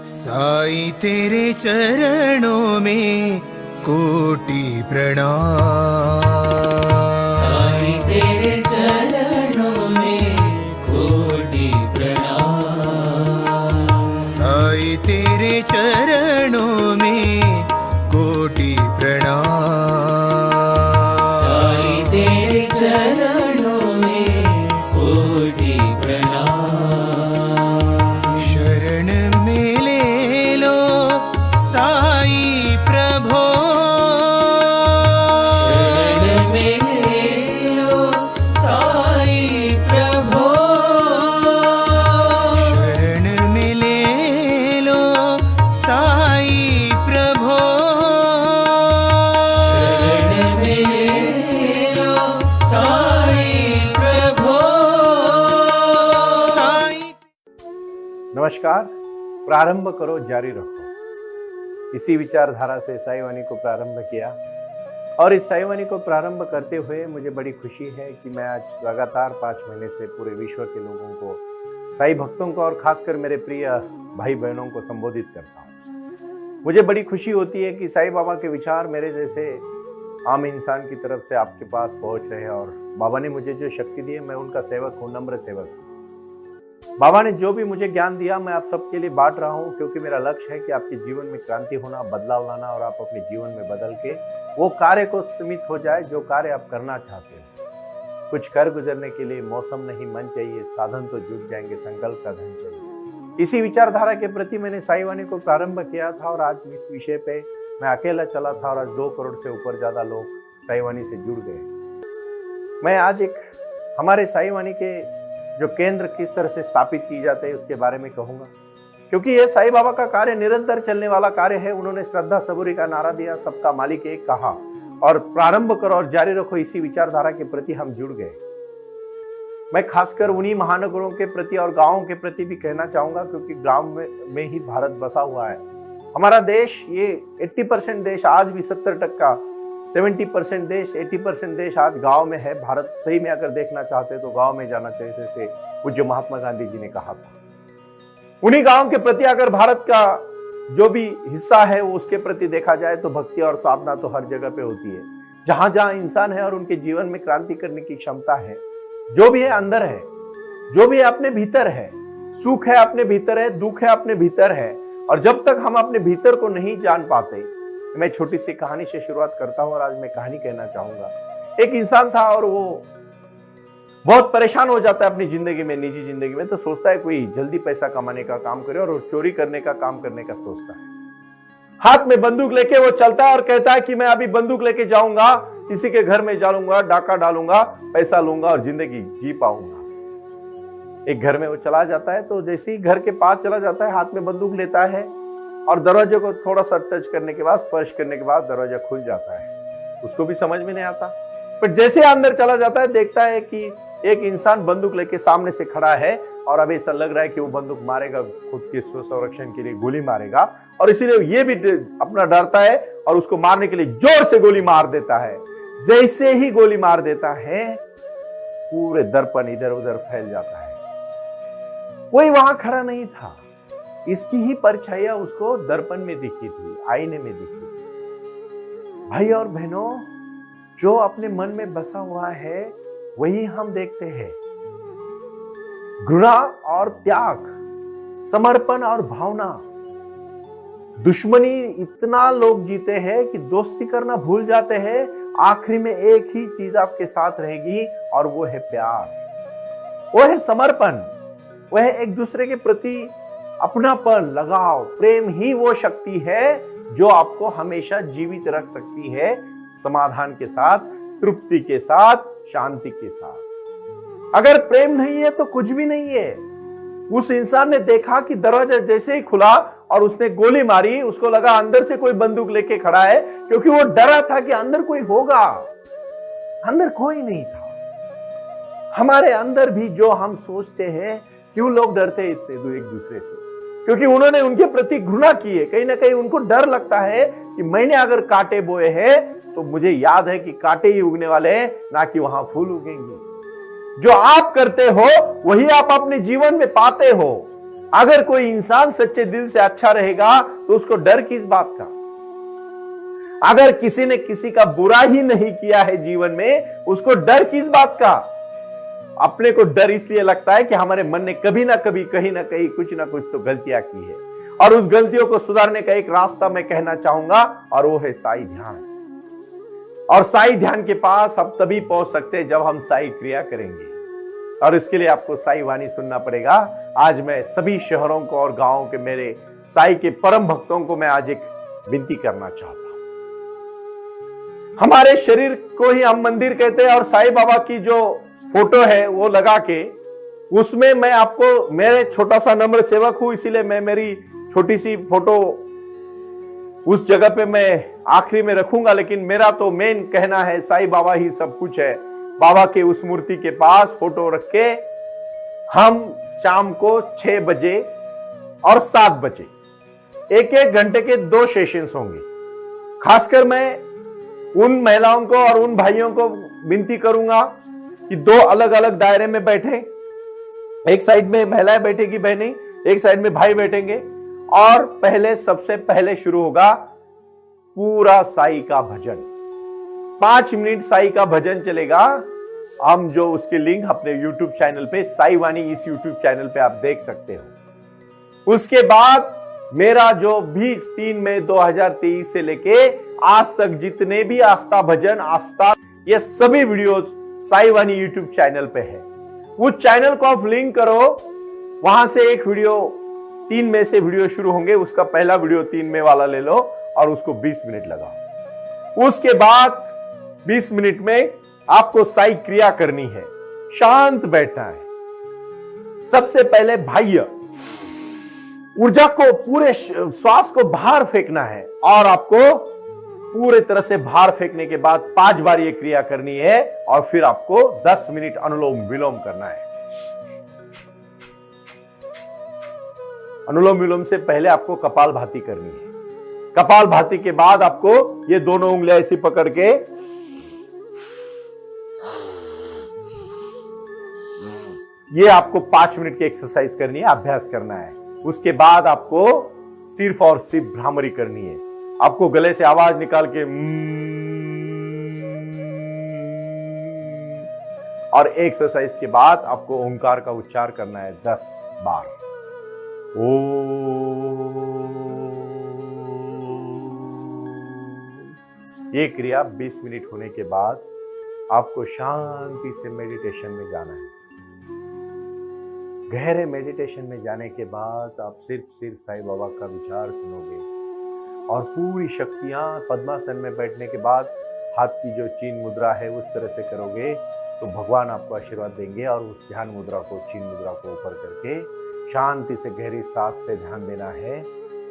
साईं तेरे चरणों में कोटि प्रणाम। साईं तेरे चरणों में कोटि प्रणाम। साईं तेरे चरणों में कोटि प्रणाम। साईं तेरे चरणों में कोटि प्रणाम। शरण में ले लो साईं प्रभो। शरण में ले लो साईं प्रभो। शरण में ले लो साईं प्रभो। शरण में ले लो साईं प्रभो। साईं नमस्कार। प्रारंभ करो, जारी रखो। इसी विचारधारा से साईवाणी को प्रारंभ किया और इस साईवाणी को प्रारंभ करते हुए मुझे बड़ी खुशी है कि मैं आज लगातार 5 महीने से पूरे विश्व के लोगों को, साई भक्तों को और खासकर मेरे प्रिय भाई बहनों को संबोधित करता हूँ। मुझे बड़ी खुशी होती है कि साईं बाबा के विचार मेरे जैसे आम इंसान की तरफ से आपके पास पहुंच रहे हैं और बाबा ने मुझे जो शक्ति दी है, मैं उनका सेवक हूँ, नम्र सेवक हूँ। बाबा ने जो भी मुझे ज्ञान दिया मैं आप सबके लिए बांट रहा हूँ, क्योंकि मेरा लक्ष्य है कि आपके जीवन में क्रांति होना, बदलाव लाना और आप अपने जीवन में बदल के वो कार्य को सीमित हो जाए जो कार्य आप करना चाहते हो। कुछ कर गुजरने के लिए मौसम नहीं मन चाहिए, साधन तो जुट जाएंगे, संकल्प का धन चाहिए। इसी विचारधारा के प्रति मैंने साईवाणी को प्रारंभ किया था और आज इस विषय पे मैं अकेला चला था और आज 2 करोड़ से ऊपर ज्यादा लोग साईवाणी से जुड़ गए। मैं आज एक हमारे साईवाणी के जो केंद्र किस तरह से स्थापित की जाते हैं उसके बारे में कहूंगा, क्योंकि ये साईं बाबा का कार्य निरंतर चलने वाला कार्य है। उन्होंने श्रद्धा सबूरी का नारा दिया, सबका मालिक एक कहा और प्रारंभ करो और जारी रखो। इसी विचारधारा के प्रति हम जुड़ गए। मैं खासकर उन्हीं महानगरों के प्रति और गांवों के प्रति भी कहना चाहूंगा, क्योंकि गांव में ही भारत बसा हुआ है। हमारा देश ये 80% देश आज भी 70% 70% देश 80% देश आज गांव में है। भारत सही में अगर देखना चाहते तो गांव में जाना चाहिए, जैसे पूज्य महात्मा गांधी जी ने कहा था। उन्हीं गांव के प्रति अगर भारत का जो भी हिस्सा है वो उसके प्रति देखा जाए तो भक्ति और साधना तो हर जगह पे होती है। जहां जहां इंसान है और उनके जीवन में क्रांति करने की क्षमता है, जो भी है अंदर है, जो भी है अपने भीतर है, सुख है अपने भीतर है, दुख है अपने भीतर है। और जब तक हम अपने भीतर को नहीं जान पाते, मैं छोटी सी कहानी से शुरुआत करता हूं और आज मैं कहानी कहना चाहूंगा। एक इंसान था और वो बहुत परेशान हो जाता है अपनी जिंदगी में, निजी जिंदगी में। तो सोचता है कोई जल्दी पैसा कमाने का काम करे और चोरी करने का काम करने का सोचता है। हाथ में बंदूक लेके वो चलता है और कहता है कि मैं अभी बंदूक लेके जाऊंगा, किसी के घर में जाऊंगा, डाका डालूंगा, पैसा लूंगा और जिंदगी जी पाऊंगा। एक घर में वो चला जाता है, तो जैसे ही घर के पास चला जाता है, हाथ में बंदूक लेता है और दरवाजे को थोड़ा सा टच करने के बाद, स्पर्श करने के बाद दरवाजा खुल जाता है। उसको भी समझ में नहीं आता, पर जैसे अंदर चला जाता है देखता है कि एक इंसान बंदूक लेके सामने से खड़ा है और अब ऐसा लग रहा है कि वो बंदूक मारेगा, खुद के स्वसंरक्षण के लिए गोली मारेगा और इसीलिए ये भी अपना डरता है और उसको मारने के लिए जोर से गोली मार देता है। जैसे ही गोली मार देता है, पूरे दर्पण इधर उधर फैल जाता है। कोई वहां खड़ा नहीं था, इसकी ही परछाइयां उसको दर्पण में दिखी थी, आईने में दिखी थी। भाई और बहनों, जो अपने मन में बसा हुआ है वही हम देखते हैं। घृणा और त्याग, समर्पण और भावना, दुश्मनी इतना लोग जीते हैं कि दोस्ती करना भूल जाते हैं। आखिरी में एक ही चीज आपके साथ रहेगी और वो है प्यार, वो है समर्पण, वो है एक दूसरे के प्रति अपनापन, लगाव। प्रेम ही वो शक्ति है जो आपको हमेशा जीवित रख सकती है, समाधान के साथ, तृप्ति के साथ, शांति के साथ। अगर प्रेम नहीं है तो कुछ भी नहीं है। उस इंसान ने देखा कि दरवाजा जैसे ही खुला और उसने गोली मारी, उसको लगा अंदर से कोई बंदूक लेके खड़ा है, क्योंकि वो डरा था कि अंदर कोई होगा। अंदर कोई नहीं था। हमारे अंदर भी जो हम सोचते हैं, क्यों लोग डरते हैं इतने एक दूसरे से? क्योंकि उन्होंने उनके प्रति घृणा की है। कहीं ना कहीं उनको डर लगता है कि मैंने अगर कांटे बोए हैं तो मुझे याद है कि कांटे ही उगने वाले हैं, ना कि वहां फूल उगेंगे। जो आप करते हो वही आप अपने जीवन में पाते हो। अगर कोई इंसान सच्चे दिल से अच्छा रहेगा तो उसको डर किस बात का? अगर किसी ने किसी का बुरा ही नहीं किया है जीवन में, उसको डर किस बात का? अपने को डर इसलिए लगता है कि हमारे मन ने कभी ना कभी, कहीं ना कहीं कुछ ना कुछ तो गलतियां की है, और उस गलतियों को सुधारने का एक रास्ता मैं कहना चाहूंगा, और वो है साई ध्यान। और साई ध्यान के पास हम तभी पहुंच सकते हैं जब हम साई क्रिया करेंगे, और इसके लिए आपको साई वाणी सुनना पड़ेगा। आज मैं सभी शहरों को और गांवों के मेरे साई के परम भक्तों को मैं आज एक विनती करना चाहता हूं। हमारे शरीर को ही हम मंदिर कहते हैं, और साईं बाबा की जो फोटो है वो लगा के उसमें मैं आपको, मेरे छोटा सा नम्र सेवक हूं, इसीलिए मैं मेरी छोटी सी फोटो उस जगह पे मैं आखिरी में रखूंगा, लेकिन मेरा तो मेन कहना है साईं बाबा ही सब कुछ है। बाबा के उस मूर्ति के पास फोटो रख के हम शाम को 6 बजे और 7 बजे 1-1 घंटे के 2 सेशंस होंगे। खासकर मैं उन महिलाओं को और उन भाइयों को विनती करूंगा कि 2 अलग अलग दायरे में बैठे, एक साइड में महिलाएं बैठेगी बहनें, एक साइड में भाई बैठेंगे, और पहले सबसे पहले शुरू होगा पूरा साई का भजन। 5 मिनट साई का भजन चलेगा। हम जो उसकी लिंक अपने YouTube चैनल पे, साई वाणी इस YouTube चैनल पे आप देख सकते हो। उसके बाद मेरा जो भी 3 मई 2023 से लेके आज तक जितने भी आस्था भजन, आस्था, ये सभी वीडियोस साई वाणी YouTube चैनल पे है। उस चैनल को आप लिंक करो, वहां से एक वीडियो 3 मई से वीडियो शुरू होंगे, उसका पहला वीडियो 3 मई वाला ले लो और उसको 20 मिनट लगाओ। उसके बाद 20 मिनट में आपको साई क्रिया करनी है, शांत बैठना है। सबसे पहले बाह्य ऊर्जा को, पूरे श्वास को बाहर फेंकना है, और आपको पूरे तरह से बाहर फेंकने के बाद 5 बार ये क्रिया करनी है, और फिर आपको 10 मिनट अनुलोम विलोम करना है। अनुलोम विलोम से पहले आपको कपालभाति करनी है। कपालभाति के बाद आपको ये दोनों उंगलियां ऐसी पकड़ के ये आपको 5 मिनट की एक्सरसाइज करनी है, अभ्यास करना है। उसके बाद आपको सिर्फ और सिर्फ भ्रामरी करनी है। आपको गले से आवाज निकाल के और एक्सरसाइज के बाद आपको ओंकार का उच्चार करना है 10 बार। ये क्रिया 20 मिनट होने के बाद आपको शांति से मेडिटेशन में जाना है। गहरे मेडिटेशन में जाने के बाद आप सिर्फ साईं बाबा का विचार सुनोगे, और पूरी शक्तियां पद्मासन में बैठने के बाद हाथ की जो चीन मुद्रा है उस तरह से करोगे तो भगवान आपको आशीर्वाद देंगे। और उस ध्यान मुद्रा को, चीन मुद्रा को ऊपर करके शांति से गहरी सांस पे ध्यान देना है।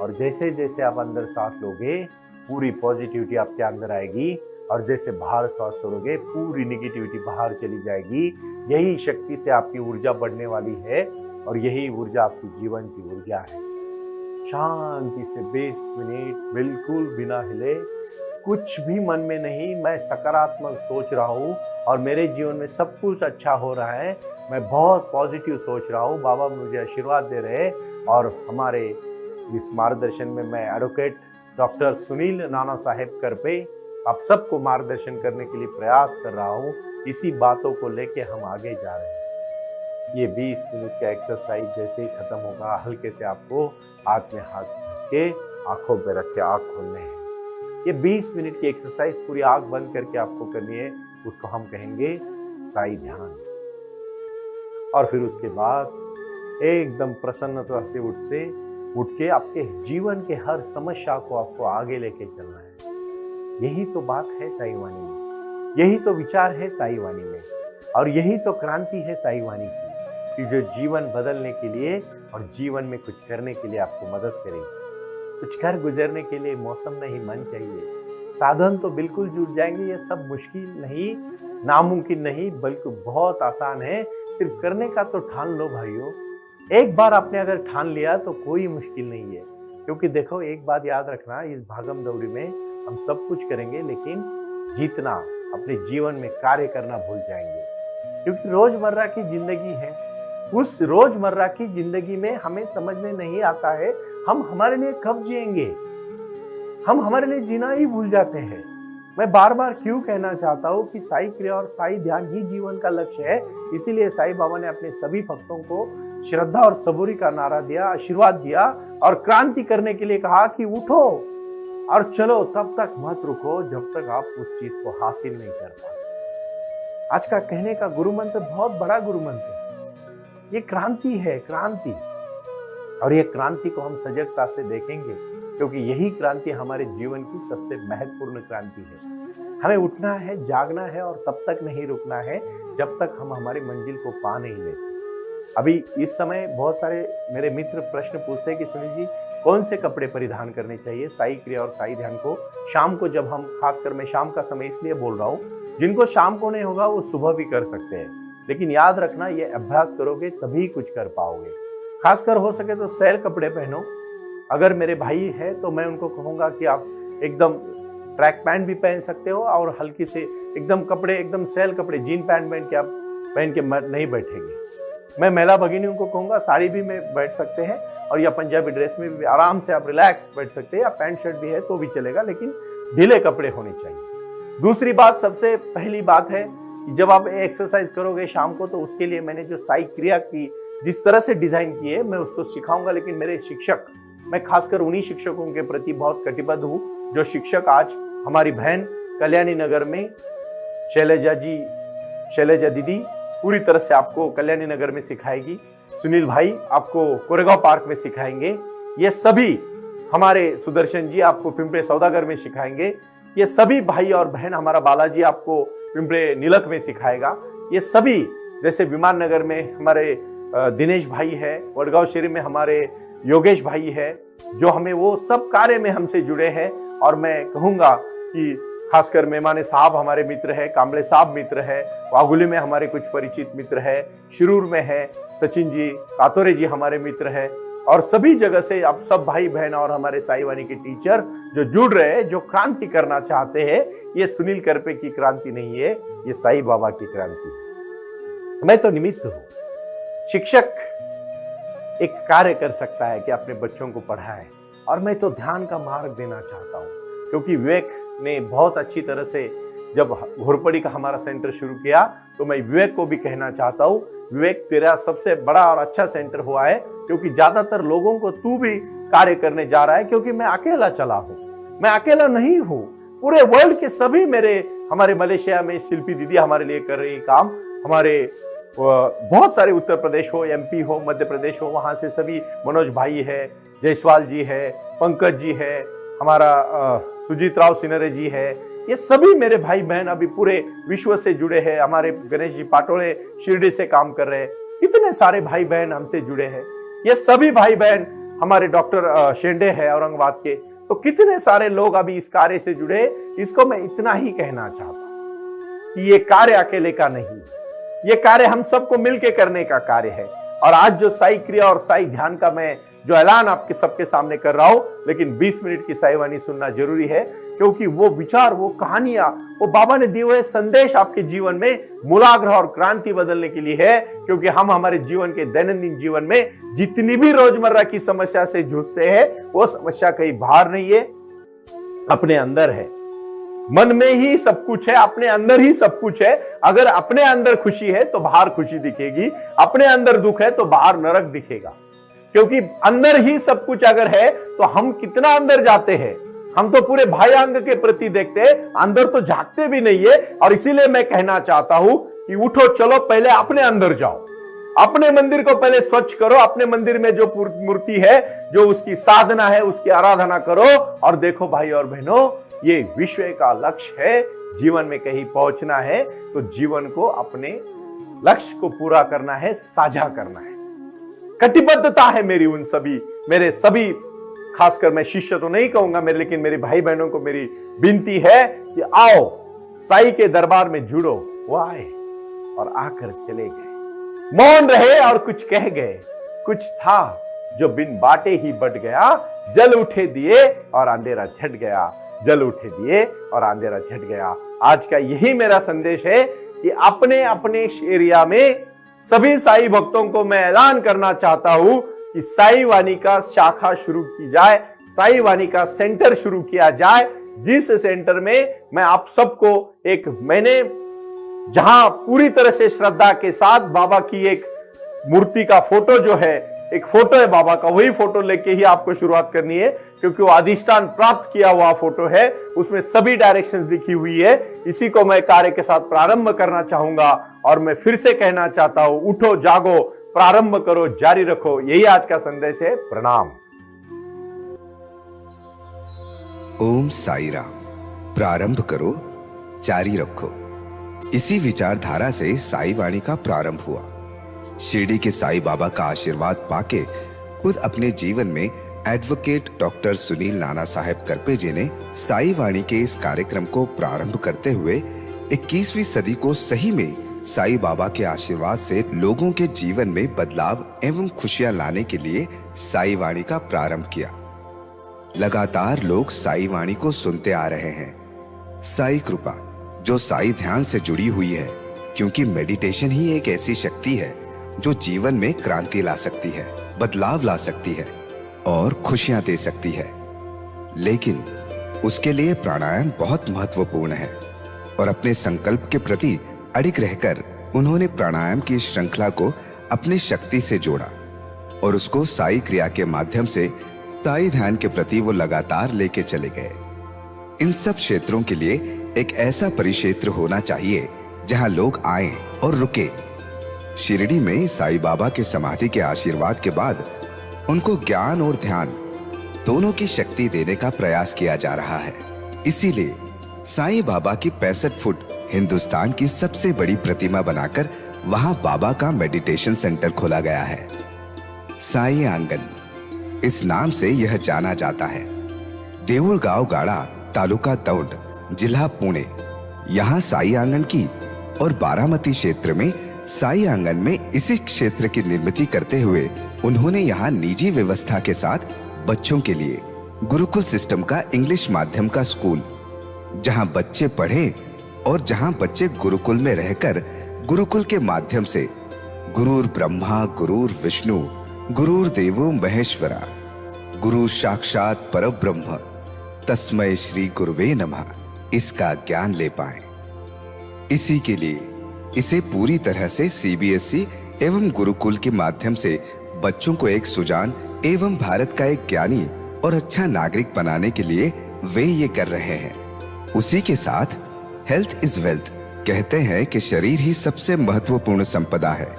और जैसे जैसे आप अंदर सांस लोगे पूरी पॉजिटिविटी आपके अंदर आएगी, और जैसे बाहर सांस छोड़ोगे पूरी निगेटिविटी बाहर चली जाएगी। यही शक्ति से आपकी ऊर्जा बढ़ने वाली है, और यही ऊर्जा आपकी जीवन की ऊर्जा है। शांति से 20 मिनट बिल्कुल बिना हिले, कुछ भी मन में नहीं, मैं सकारात्मक सोच रहा हूँ और मेरे जीवन में सब कुछ अच्छा हो रहा है, मैं बहुत पॉजिटिव सोच रहा हूँ, बाबा मुझे आशीर्वाद दे रहे हैं। और हमारे इस मार्गदर्शन में मैं एडवोकेट डॉक्टर सुनील नाना साहेब करपे आप सबको मार्गदर्शन करने के लिए प्रयास कर रहा हूँ। इसी बातों को लेके हम आगे जा रहे हैं। ये 20 मिनट का एक्सरसाइज जैसे ही खत्म होगा, हल्के से आपको हाथ में हाथ घस के आंखों पे रख के आंख खोलने हैं। ये 20 मिनट की एक्सरसाइज पूरी आंख बंद करके आपको करनी है, उसको हम कहेंगे साई ध्यान। और फिर उसके बाद एकदम प्रसन्नता से उठ के आपके जीवन के हर समस्या को आपको आगे लेके चलना है। यही तो बात है साई वाणी में, यही तो विचार है साई वाणी में, और यही तो क्रांति है साई वाणी की, कि जो जीवन बदलने के लिए और जीवन में कुछ करने के लिए आपको मदद करेगी। कुछ कर गुजरने के लिए मौसम नहीं, मन चाहिए। साधन तो बिल्कुल जुड़ जाएंगे, ये सब मुश्किल नहीं, नामुमकिन नहीं, बल्कि बहुत आसान है। सिर्फ करने का तो ठान लो भाइयों। एक बार आपने अगर ठान लिया तो कोई मुश्किल नहीं है। क्योंकि देखो, एक बात याद रखना, इस भागम दौड़ी में हम सब कुछ करेंगे, लेकिन जीतना, अपने जीवन में कार्य करना भूल जाएंगे। क्योंकि रोजमर्रा की जिंदगी है, उस रोजमर्रा की जिंदगी में हमें समझ में नहीं आता है हम हमारे लिए कब जिएंगे। हम हमारे लिए जीना ही भूल जाते हैं। मैं बार बार क्यों कहना चाहता हूँ कि साई क्रिया और साई ध्यान ही जीवन का लक्ष्य है। इसीलिए साई बाबा ने अपने सभी भक्तों को श्रद्धा और सबूरी का नारा दिया, आशीर्वाद दिया और क्रांति करने के लिए कहा कि उठो और चलो, तब तक मत रुको जब तक आप उस चीज को हासिल नहीं कर पाते। आज का कहने का गुरु मंत्र बहुत बड़ा गुरु मंत्र है। ये क्रांति है, क्रांति। और ये क्रांति को हम सजगता से देखेंगे क्योंकि यही क्रांति हमारे जीवन की सबसे महत्वपूर्ण क्रांति है। हमें उठना है, जागना है और तब तक नहीं रुकना है जब तक हम हमारी मंजिल को पा नहीं लेते। अभी इस समय बहुत सारे मेरे मित्र प्रश्न पूछते हैं कि सुनील जी कौन से कपड़े परिधान करने चाहिए साई क्रिया और साई ध्यान को शाम को, जब हम, खासकर मैं शाम का समय इसलिए बोल रहा हूँ, जिनको शाम को नहीं होगा वो सुबह भी कर सकते हैं। लेकिन याद रखना, ये अभ्यास करोगे तभी कुछ कर पाओगे। खासकर हो सके तो सैल कपड़े पहनो। अगर मेरे भाई है तो मैं उनको कहूंगा कि आप एकदम ट्रैक पैंट भी पहन सकते हो और हल्की से एकदम कपड़े, एकदम सैल कपड़े, जीन पैंट पहन के नहीं बैठेंगे। मैं महिला भगिनियों को कहूंगा साड़ी भी में बैठ सकते हैं और या पंजाबी ड्रेस में भी आराम से आप रिलैक्स बैठ सकते हैं, या पैंट शर्ट भी है तो भी चलेगा, लेकिन ढीले कपड़े होने चाहिए। दूसरी बात, सबसे पहली बात है कि जब आप एक्सरसाइज करोगे शाम को तो उसके लिए मैंने जो साई क्रिया की जिस तरह से डिजाइन की है मैं उसको सिखाऊंगा। लेकिन मेरे शिक्षक, मैं खासकर उन्हीं शिक्षकों के प्रति बहुत कटिबद्ध हूँ जो शिक्षक आज हमारी बहन कल्याणी नगर में शैलजा दीदी पूरी तरह से आपको कल्याणी नगर में सिखाएगी। सुनील भाई आपको कोरेगांव पार्क में सिखाएंगे। ये सभी हमारे सुदर्शन जी आपको पिंपरे सौदागर में सिखाएंगे। ये सभी भाई और बहन, हमारा बालाजी आपको पिंपरे नीलक में सिखाएगा। ये सभी, जैसे विमान नगर में हमारे दिनेश भाई है, वडगांव शहरी में हमारे योगेश भाई है, जो हमें वो सब कार्य में हमसे जुड़े हैं। और मैं कहूंगा कि खासकर मेहमाने साहब हमारे मित्र है, कांबले साहब मित्र है, वागुली में हमारे कुछ परिचित मित्र है, शिरूर में है सचिन जी, कातोरे जी हमारे मित्र है, और सभी जगह से आप सब भाई बहन और हमारे साई वाणी के टीचर जो जुड़ रहे हैं, जो क्रांति करना चाहते हैं। ये सुनील करपे की क्रांति नहीं है, ये साई बाबा की क्रांति है। मैं तो निमित्त हूं। शिक्षक एक कार्य कर सकता है कि अपने बच्चों को पढ़ाए, और मैं तो ध्यान का मार्ग देना चाहता हूं क्योंकि विवेक ने बहुत अच्छी तरह से जब घोरपड़ी का हमारा सेंटर शुरू किया तो मैं विवेक को भी कहना चाहता हूं, विवेक तेरा सबसे बड़ा और अच्छा सेंटर हुआ है क्योंकि ज्यादातर लोगों को तू भी कार्य करने जा रहा है। क्योंकि मैं अकेला चला हूं, मैं अकेला नहीं हूं, पूरे वर्ल्ड के सभी हमारे मलेशिया में शिल्पी दीदी हमारे लिए कर रही काम, हमारे बहुत सारे उत्तर प्रदेश हो, एमपी हो, मध्य प्रदेश हो, वहां से सभी, मनोज भाई है, जयसवाल जी है, पंकज जी है, हमारा सुजीत राव सिनरे जी है, ये सभी मेरे भाई बहन अभी पूरे विश्व से जुड़े हैं। हमारे गणेश जी पाटोले शिरडी से काम कर रहे हैं। कितने सारे भाई बहन हमसे जुड़े हैं। ये सभी भाई बहन, हमारे डॉक्टर शेंडे है औरंगाबाद के, तो कितने सारे लोग अभी इस कार्य से जुड़े। इसको मैं इतना ही कहना चाहता हूं कि ये कार्य अकेले का नहीं, ये कार्य हम सबको मिलकर करने का कार्य है। और आज जो साई क्रिया और साई ध्यान का मैं जो ऐलान आपके सबके सामने कर रहा हूं, लेकिन 20 मिनट की साई वाणी सुनना जरूरी है क्योंकि वो विचार, वो कहानियां, वो बाबा ने दिए हुए संदेश आपके जीवन में मूलाग्रह और क्रांति बदलने के लिए है। क्योंकि हम हमारे जीवन के दैनंदिन जीवन में जितनी भी रोजमर्रा की समस्या से जूझते हैं, वो समस्या कहीं बाहर नहीं है, अपने अंदर है। मन में ही सब कुछ है, अपने अंदर ही सब कुछ है। अगर अपने अंदर खुशी है तो बाहर खुशी दिखेगी, अपने अंदर दुख है तो बाहर नरक दिखेगा। क्योंकि अंदर ही सब कुछ अगर है तो हम कितना अंदर जाते हैं। हम तो पूरे बाह्यांग के प्रति देखते हैं, अंदर तो झांकते भी नहीं है। और इसीलिए मैं कहना चाहता हूं कि उठो, चलो, पहले अपने अंदर जाओ, अपने मंदिर को पहले स्वच्छ करो, अपने मंदिर में जो मूर्ति है, जो उसकी साधना है, उसकी आराधना करो। और देखो भाई और बहनों, ये विश्व का लक्ष्य है, जीवन में कहीं पहुंचना है तो जीवन को, अपने लक्ष्य को पूरा करना है, साझा करना है। कटिबद्धता है मेरी उन सभी, मेरे सभी, खासकर मैं शिष्य तो नहीं कहूंगा मेरे, लेकिन मेरे भाई बहनों को मेरी विनती है कि आओ, साई के दरबार में जुड़ो। वो आए और आकर चले गए, मौन रहे और कुछ कह गए। कुछ था जो बिन बाटे ही बट गया, जल उठे दिए और अंधेरा छट गया, जल उठे दिए और अंधेरा छट गया। आज का यही मेरा संदेश है कि अपने अपने एरिया में सभी साई भक्तों को मैं ऐलान करना चाहता हूं कि साई वाणी का शाखा शुरू की जाए, साई वाणी का सेंटर शुरू किया जाए, जिस सेंटर में मैं आप सबको मैंने जहां पूरी तरह से श्रद्धा के साथ बाबा की एक मूर्ति का फोटो जो है, एक फोटो है बाबा का, वही फोटो लेके ही आपको शुरुआत करनी है, क्योंकि वो अधिष्ठान प्राप्त किया हुआ फोटो है, उसमें सभी डायरेक्शंस लिखी हुई है। इसी को मैं कार्य के साथ प्रारंभ करना चाहूंगा और मैं फिर से कहना चाहता हूं, उठो जागो, प्रारंभ करो, जारी रखो। यही आज का संदेश है। प्रणाम। ओम साई राम। प्रारंभ करो, जारी रखो। इसी विचारधारा से साई वाणी का प्रारंभ हुआ। शिरडी के साई बाबा का आशीर्वाद पाके खुद अपने जीवन में एडवोकेट डॉक्टर सुनील नाना साहेब करपे जी ने साई वाणी के इस कार्यक्रम को प्रारंभ करते हुए 21वीं सदी को सही में साई बाबा के आशीर्वाद से लोगों के जीवन में बदलाव एवं खुशियां लाने के लिए साई वाणी का प्रारंभ किया। लगातार लोग साई वाणी को सुनते आ रहे हैं। साई कृपा जो साई ध्यान से जुड़ी हुई है, क्योंकि मेडिटेशन ही एक ऐसी शक्ति है जो जीवन में क्रांति ला सकती है, बदलाव ला सकती है और खुशियां दे सकती है। लेकिन उसके लिए प्राणायाम बहुत महत्वपूर्ण है और अपने संकल्प के प्रति अडिग रहकर उन्होंने प्राणायाम की श्रृंखला को अपनी शक्ति से जोड़ा और उसको साई क्रिया के माध्यम से साई ध्यान के प्रति वो लगातार लेके चले गए। इन सब क्षेत्रों के लिए एक ऐसा परिक्षेत्र होना चाहिए जहां लोग आए और रुके। शिरडी में साई बाबा के समाधि के आशीर्वाद के बाद उनको ज्ञान और ध्यान दोनों की शक्ति देने का प्रयास किया जा रहा है। इसीलिए साई बाबा की 65 फुट हिंदुस्तान की सबसे बड़ी प्रतिमा बनाकर वहां बाबा का मेडिटेशन सेंटर खोला गया है। साई आंगन इस नाम से यह जाना जाता है। देऊळगाव गाड़ा, तालुका दौंड, जिला पुणे, यहाँ साई आंगन की और बारामती क्षेत्र में साई आंगन में इसी क्षेत्र की निर्मित करते हुए उन्होंने यहाँ निजी व्यवस्था के साथ बच्चों के लिए गुरुकुल सिस्टम का इंग्लिश माध्यम का स्कूल, जहाँ बच्चे पढ़े और जहाँ बच्चे गुरुकुल में रहकर गुरुकुल के माध्यम से गुरुर ब्रह्मा गुरुर विष्णु गुरुर देवो महेश्वरा गुरु साक्षात परब्रह्म तस्मै श्री गुरुवे नमः इसका ज्ञान ले पाए। इसी के लिए इसे पूरी तरह से सीबीएसई एवं गुरुकुल के माध्यम से बच्चों को एक सुजान एवं भारत का एक ज्ञानी और अच्छा नागरिक बनाने के लिए वे ये कर रहे हैं। उसी के साथ हेल्थ इज वेल्थ कहते हैं कि शरीर ही सबसे महत्वपूर्ण संपदा है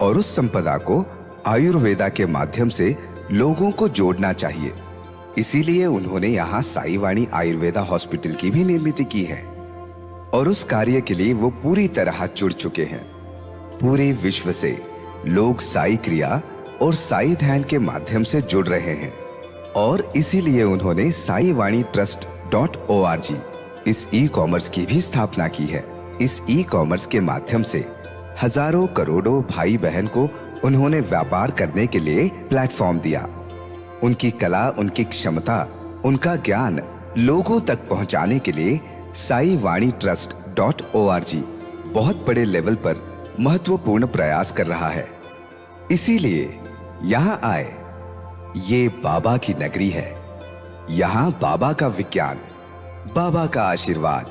और उस संपदा को आयुर्वेदा के माध्यम से लोगों को जोड़ना चाहिए। इसीलिए उन्होंने यहाँ साई वाणी आयुर्वेदा हॉस्पिटल की भी निर्मित की है और उस कार्य के लिए वो पूरी तरह जुड़ चुके हैं। पूरे विश्व से लोग साई क्रिया और साई ध्यान के माध्यम से जुड़ रहे हैं और इसीलिए उन्होंने साई वाणी trust.org इस ई कॉमर्स की भी स्थापना की है। इस ई कॉमर्स के माध्यम से हजारों करोड़ों भाई बहन को उन्होंने व्यापार करने के लिए प्लेटफॉर्म दिया। उनकी कला, उनकी क्षमता, उनका ज्ञान लोगों तक पहुंचाने के लिए साई वाणी trust.org बहुत बड़े लेवल पर महत्वपूर्ण प्रयास कर रहा है। इसीलिए यहाँ आए। ये बाबा की नगरी है। यहाँ बाबा का विज्ञान, बाबा का आशीर्वाद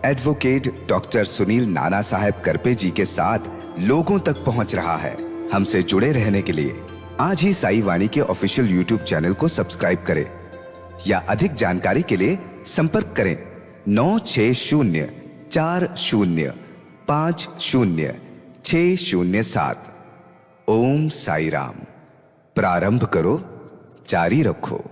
एडवोकेट डॉक्टर सुनील नाना साहेब करपे जी के साथ लोगों तक पहुंच रहा है। हमसे जुड़े रहने के लिए आज ही साई वाणी के ऑफिशियल यूट्यूब चैनल को सब्सक्राइब करें या अधिक जानकारी के लिए संपर्क करें 9604050607। ओम साई राम। प्रारंभ करो, जारी रखो।